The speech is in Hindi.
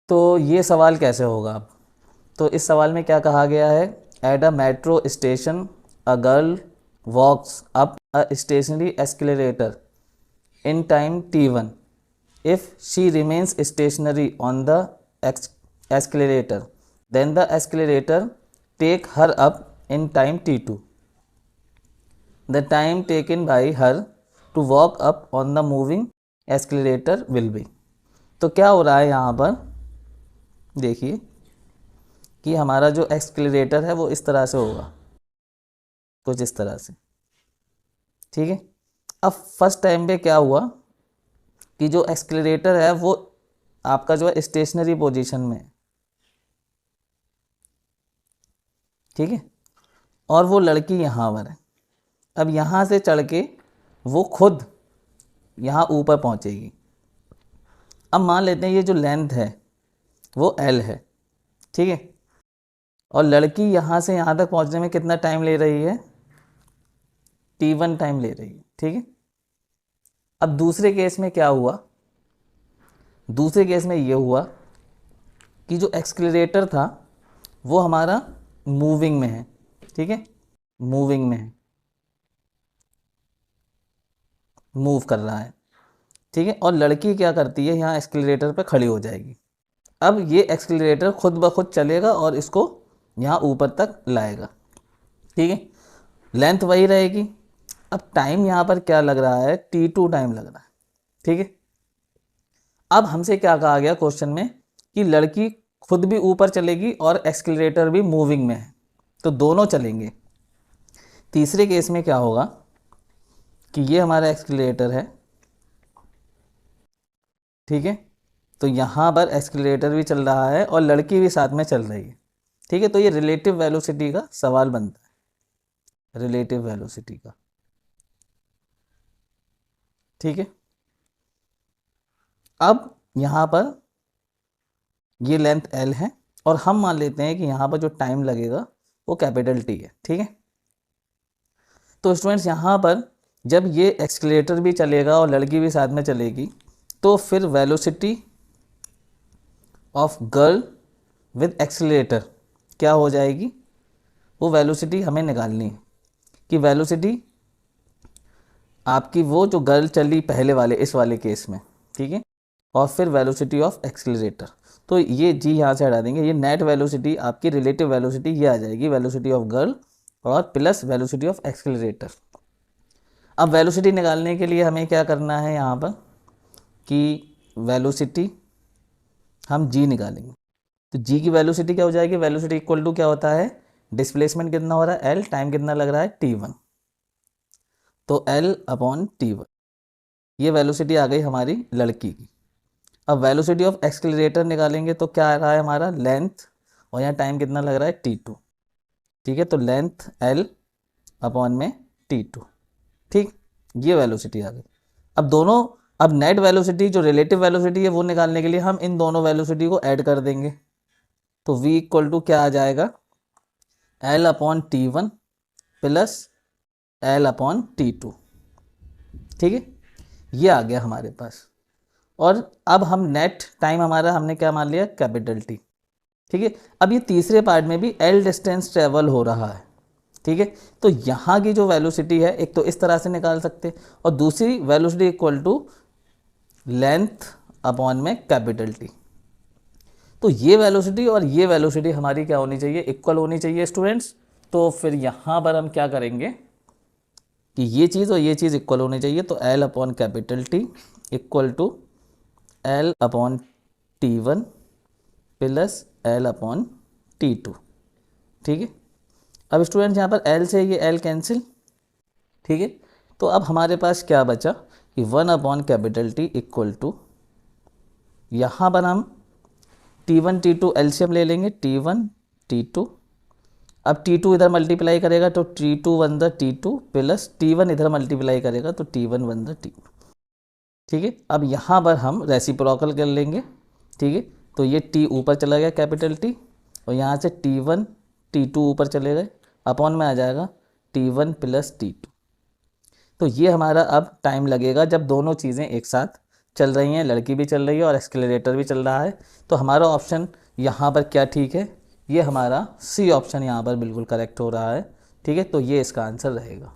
तो ये सवाल कैसे होगा अब? तो इस सवाल में क्या कहा गया है, at a metro station a girl walks up a stationary escalator in time t1 if she remains stationary on the escalator then the escalator take her up in time t2. The time taken by her to walk up on the moving escalator will be। तो क्या हो रहा है यहाँ पर, देखिए कि हमारा जो एक्सक्लेरेटर है वो इस तरह से होगा, कुछ इस तरह से, ठीक है। अब फर्स्ट टाइम पे क्या हुआ कि जो एक्सक्लेरेटर है वो आपका जो है स्टेशनरी पोजीशन में है, ठीक है, और वो लड़की यहाँ पर है। अब यहाँ से चढ़ के वो खुद यहाँ ऊपर पहुँचेगी। अब मान लेते हैं ये जो लेंथ है वो L है, ठीक है, और लड़की यहाँ से यहाँ तक पहुँचने में कितना टाइम ले रही है, t1 टाइम ले रही है, ठीक है। अब दूसरे केस में क्या हुआ, दूसरे केस में ये हुआ कि जो एक्सक्लेरेटर था वो हमारा मूविंग में है, ठीक है, मूविंग में है, मूव कर रहा है, ठीक है, और लड़की क्या करती है, यहाँ एक्सक्लेरेटर पे खड़ी हो जाएगी। अब ये एक्सक्लेरेटर खुद ब खुद चलेगा और इसको यहाँ ऊपर तक लाएगा, ठीक है, लेंथ वही रहेगी। अब टाइम यहाँ पर क्या लग रहा है, t2 टाइम लग रहा है, ठीक है। अब हमसे क्या कहा गया क्वेश्चन में कि लड़की खुद भी ऊपर चलेगी और एक्सक्लेरेटर भी मूविंग में है, तो दोनों चलेंगे। तीसरे केस में क्या होगा कि ये हमारा एक्सक्लेरेटर है, ठीक है, तो यहाँ पर एक्सक्लेरेटर भी चल रहा है और लड़की भी साथ में चल रही है, ठीक है। तो ये रिलेटिव वेलोसिटी का सवाल बनता है, रिलेटिव वेलोसिटी का, ठीक है। अब यहाँ पर ये लेंथ L है और हम मान लेते हैं कि यहाँ पर जो टाइम लगेगा वो कैपिटल T है, ठीक है। तो स्टूडेंट्स यहाँ पर जब ये एक्सक्लेरेटर भी चलेगा और लड़की भी साथ में चलेगी तो फिर velocity of girl with accelerator क्या हो जाएगी, वो वेलोसिटी हमें निकालनी है कि वेलोसिटी आपकी वो जो गर्ल चली पहले वाले इस वाले केस में, ठीक है, और फिर वेलोसिटी ऑफ एक्सक्लेरेटर। तो ये जी यहाँ से हटा देंगे, ये नेट वेलोसिटी आपकी रिलेटिव वेलोसिटी ये आ जाएगी, वेलोसिटी ऑफ गर्ल और प्लस वेलोसिटी ऑफ एक्सक्लेरेटर। अब वेलोसिटी निकालने के लिए हमें क्या करना है यहाँ पर कि वेलोसिटी हम जी निकालेंगे। तो जी की वेलोसिटी क्या हो जाएगी, वेलोसिटी इक्वल टू क्या होता है, डिस्प्लेसमेंट कितना हो रहा है L, टाइम कितना लग रहा है t1, तो L अपॉन t1, ये वेलोसिटी आ गई हमारी लड़की की। अब वेलोसिटी ऑफ एक्सक्लेरेटर निकालेंगे तो क्या आ रहा है हमारा लेंथ, और यहाँ टाइम कितना लग रहा है t2, ठीक है, तो लेंथ L अपॉन में t2, ठीक, ये वेलोसिटी आ गई। अब दोनों, अब नेट वेलोसिटी जो रिलेटिव वेलोसिटी है वो निकालने के लिए हम इन दोनों वेलोसिटी को ऐड कर देंगे, तो v इक्वल टू क्या आ जाएगा, L upon t1 plus L upon t2, ठीक है, ये आ गया हमारे पास। और अब हम नेट टाइम हमारा हमने क्या मान लिया, कैपिटल T, ठीक है। अब ये तीसरे पार्ट में भी L डिस्टेंस ट्रेवल हो रहा है, ठीक है, तो यहाँ की जो वेलोसिटी है एक तो इस तरह से निकाल सकते हैं और दूसरी velocity equal to length upon में कैपिटल T। तो ये वेलोसिटी और ये वेलोसिटी हमारी क्या होनी चाहिए, इक्वल होनी चाहिए स्टूडेंट्स। तो फिर यहाँ पर हम क्या करेंगे कि ये चीज़ और ये चीज़ इक्वल होनी चाहिए, तो L upon capital T equal to L upon t1 plus L upon t2, ठीक है। अब स्टूडेंट्स यहाँ पर L से ये L कैंसिल, ठीक है, तो अब हमारे पास क्या बचा कि 1 upon capital T equal to, यहाँ पर हम t1 t2 एलसीएम ले लेंगे, t1 t2, अब t2 इधर मल्टीप्लाई करेगा तो t2 one the t2 plus t1 इधर मल्टीप्लाई करेगा तो t1 वन द t2, ठीक है। अब यहाँ पर हम रेसिप्रोकल कर लेंगे, ठीक है, तो ये t ऊपर चला गया कैपिटल T और यहाँ से t1 t2 ऊपर चले गए, अपॉन में आ जाएगा t1 प्लस t2। तो ये हमारा अब टाइम लगेगा जब दोनों चीज़ें एक साथ चल रही हैं, लड़की भी चल रही है और एक्सेलरेटर भी चल रहा है। तो हमारा ऑप्शन यहाँ पर क्या ठीक है, ये हमारा सी ऑप्शन यहाँ पर बिल्कुल करेक्ट हो रहा है। ठीक है, तो ये इसका आंसर रहेगा।